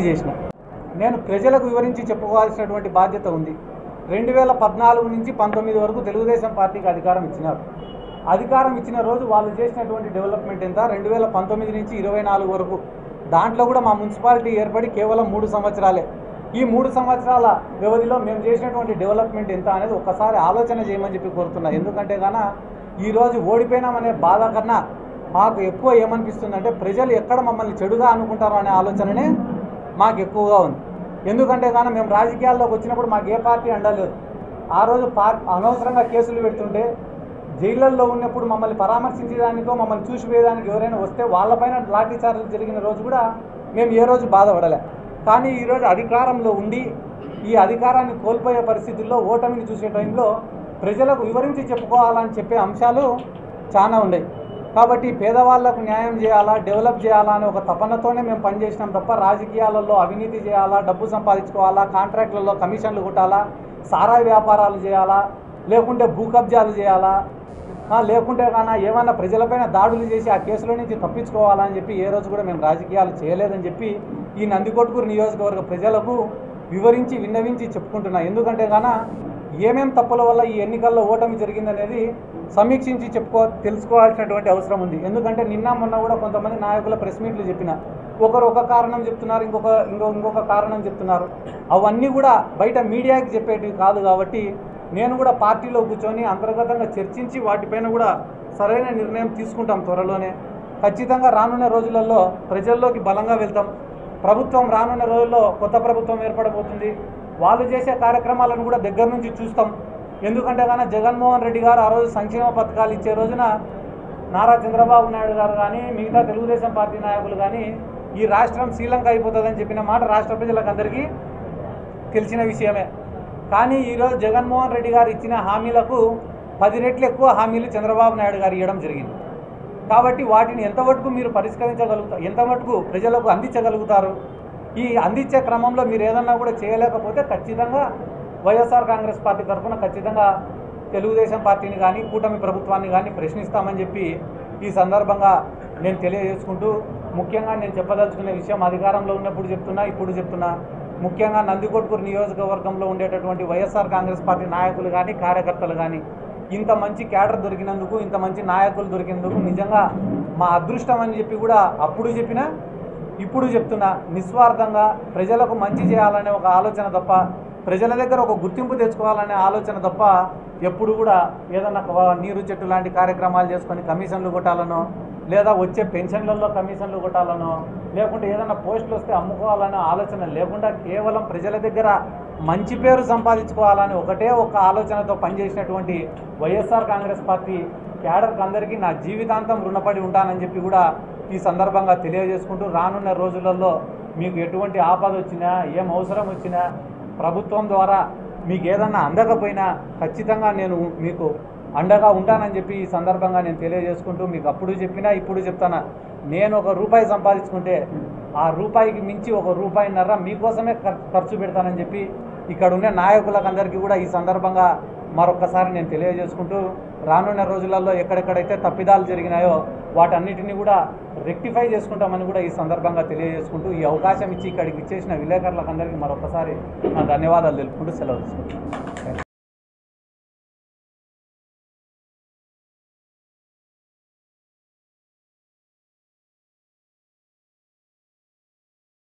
పనిచేసిన. నేను ప్రజలకు వివరించి చెప్పుకోవాల్సినటువంటి బాధ్యత ఉంది. 2014 నుంచి 19 వరకు తెలుగుదేశం పార్టీకి అధికారం ఇచ్చినారు. అధికారం ఇచ్చిన రోజు వాళ్ళు చేసినటువంటి డెవలప్మెంట్ ఎంత, 2019 నుంచి 24 వరకు దాంట్లో కూడా మా మున్సిపాలిటీ ఏర్పడి కేవలం 3 సంవత్సరాలే. ఈ 3 సంవత్సరాల వ్యవధిలో మేము చేసినటువంటి డెవలప్మెంట్ ఎంత అనేది ఒక్కసారి ఆలోచన చేయమని చెప్పి కోరుతున్నా. ఎందుకంటే గాన ఈరోజు ఓడిపోయినామనే బాధ కన్నా మాకు ఎక్కువ ఏమనిపిస్తుందంటే ప్రజలు ఎక్కడ మమ్మల్ని చెడుగా అనుకుంటారో అనే ఆలోచననే మాకు ఎక్కువగా ఉంది. ఎందుకంటే కానీ మేము రాజకీయాల్లోకి వచ్చినప్పుడు మాకు ఏ పార్టీ అండలేదు. ఆ రోజు అనవసరంగా కేసులు పెడుతుంటే జైళ్ళల్లో ఉన్నప్పుడు మమ్మల్ని పరామర్శించేదానికో మమ్మల్ని చూసిపోయేదానికి ఎవరైనా వస్తే వాళ్ళపైన లాఠీ చార్జీలు జరిగిన రోజు కూడా మేము ఏ రోజు బాధపడలే. కానీ ఈరోజు అధికారంలో ఉండి ఈ అధికారాన్ని కోల్పోయే పరిస్థితుల్లో ఓటమిని చూసే టైంలో ప్రజలకు వివరించి చెప్పుకోవాలని చెప్పే అంశాలు చాలా ఉన్నాయి. కాబట్టి పేదవాళ్లకు న్యాయం చేయాలా, డెవలప్ చేయాలా అనే ఒక తపనతోనే మేము పనిచేసినాం తప్ప రాజకీయాలలో అవినీతి చేయాలా, డబ్బు సంపాదించుకోవాలా, కాంట్రాక్టులలో కమిషన్లు కొట్టాలా, సారాయి వ్యాపారాలు చేయాలా, లేకుంటే భూ కబ్జాలు చేయాలా, లేకుంటే కానీ ఏమన్నా ప్రజలపైన దాడులు చేసి ఆ కేసుల నుంచి తప్పించుకోవాలని చెప్పి ఏ రోజు కూడా మేము రాజకీయాలు చేయలేదని చెప్పి ఈ నందికొట్కూరు నియోజకవర్గ ప్రజలకు వివరించి విన్నవించి చెప్పుకుంటున్నా. ఎందుకంటే కానీ ఏమేం తప్పుల వల్ల ఈ ఎన్నికల్లో ఓటమి జరిగిందనేది సమీక్షించి తెలుసుకోవాల్సినటువంటి అవసరం ఉంది. ఎందుకంటే నిన్న మొన్న కూడా కొంతమంది నాయకుల ప్రెస్ మీట్లు చెప్పిన ఒకరు ఒక కారణం చెప్తున్నారు, ఇంకొక కారణం చెప్తున్నారు. అవన్నీ కూడా బయట మీడియాకి చెప్పేటివి కాదు. కాబట్టి నేను కూడా పార్టీలో కూర్చొని అంతర్గతంగా చర్చించి వాటిపైన కూడా సరైన నిర్ణయం తీసుకుంటాం త్వరలోనే. ఖచ్చితంగా రానున్న రోజులలో ప్రజల్లోకి బలంగా వెళ్తాం. ప్రభుత్వం రానున్న రోజుల్లో కొత్త ప్రభుత్వం ఏర్పడబోతుంది. వాళ్ళు చేసే కార్యక్రమాలను కూడా దగ్గర నుంచి చూస్తాం. ఎందుకంటే కానీ జగన్మోహన్ రెడ్డి గారు ఆ రోజు సంక్షేమ పథకాలు ఇచ్చే రోజున నారా చంద్రబాబు నాయుడు గారు కానీ మిగతా తెలుగుదేశం పార్టీ నాయకులు కానీ ఈ రాష్ట్రం శ్రీలంక అయిపోతుందని చెప్పిన మాట రాష్ట్ర ప్రజలకు అందరికీ తెలిసిన విషయమే. కానీ ఈరోజు జగన్మోహన్ రెడ్డి గారు ఇచ్చిన హామీలకు 10 రెట్లు ఎక్కువ హామీలు చంద్రబాబు నాయుడు గారు ఇవ్వడం జరిగింది. కాబట్టి వాటిని ఎంతవరకు మీరు పరిష్కరించగలుగుతారు, ఎంతవరకు ప్రజలకు అందించగలుగుతారు? ఈ అందించే క్రమంలో మీరు ఏదన్నా కూడా చేయలేకపోతే ఖచ్చితంగా వైఎస్ఆర్ కాంగ్రెస్ పార్టీ తరఫున ఖచ్చితంగా తెలుగుదేశం పార్టీని కానీ కూటమి ప్రభుత్వాన్ని కానీ ప్రశ్నిస్తామని చెప్పి ఈ సందర్భంగా నేను తెలియజేసుకుంటూ, ముఖ్యంగా నేను చెప్పదలుచుకునే విషయం అధికారంలో ఉన్నప్పుడు చెప్తున్నా, ఇప్పుడు చెప్తున్నా, ముఖ్యంగా నందికొట్కూరు నియోజకవర్గంలో ఉండేటటువంటి వైఎస్ఆర్ కాంగ్రెస్ పార్టీ నాయకులు కానీ కార్యకర్తలు కానీ ఇంత మంచి క్యాడర్ దొరికినందుకు, ఇంత మంచి నాయకులు దొరికినందుకు నిజంగా మా అదృష్టం అని చెప్పి కూడా అప్పుడు చెప్పినా ఇప్పుడు చెప్తున్నా. నిస్వార్థంగా ప్రజలకు మంచి చేయాలనే ఒక ఆలోచన తప్ప, ప్రజల దగ్గర ఒక గుర్తింపు తెచ్చుకోవాలనే ఆలోచన తప్ప ఎప్పుడు కూడా ఏదన్నా నీరు చెట్టు లాంటి కార్యక్రమాలు చేసుకొని కమిషన్లు కొట్టాలనో, లేదా వచ్చే పెన్షన్లలో కమిషన్లు కొట్టాలనో, లేకుంటే ఏదైనా పోస్టులు వస్తే అమ్ముకోవాలనే ఆలోచన లేకుండా కేవలం ప్రజల దగ్గర మంచి పేరు సంపాదించుకోవాలని ఒకటే ఒక ఆలోచనతో పనిచేసినటువంటి వైఎస్ఆర్ కాంగ్రెస్ పార్టీ క్యాడర్కి అందరికీ నా జీవితాంతం రుణపడి ఉంటానని చెప్పి కూడా ఈ సందర్భంగా తెలియజేసుకుంటూ, రానున్న రోజులలో మీకు ఎటువంటి ఆపద వచ్చినా, ఏం అవసరం వచ్చినా, ప్రభుత్వం ద్వారా మీకు ఏదన్నా అందకపోయినా ఖచ్చితంగా నేను మీకు అండగా ఉంటానని చెప్పి ఈ సందర్భంగా నేను తెలియజేసుకుంటూ, మీకు అప్పుడు చెప్పినా ఇప్పుడు చెప్తానా, నేను ₹1 సంపాదించుకుంటే ఆ రూపాయికి మించి ₹1.5 మీకోసమే ఖర్చు పెడతానని చెప్పి ఇక్కడ ఉన్న నాయకులకు అందరికీ కూడా ఈ సందర్భంగా మరొకసారి నేను తెలియజేసుకుంటూ, రానున్న రోజులలో ఎక్కడెక్కడైతే తప్పిదాలు జరిగినాయో వాటన్నిటిని కూడా రెక్టిఫై చేసుకుంటామని కూడా ఈ సందర్భంగా తెలియజేసుకుంటూ, ఈ అవకాశం ఇచ్చి ఇక్కడికి ఇచ్చేసిన విలేకరులకు అందరికీ మరొకసారి నా ధన్యవాదాలు తెలుపుకుంటూ సెలవు తీసుకుంటాను.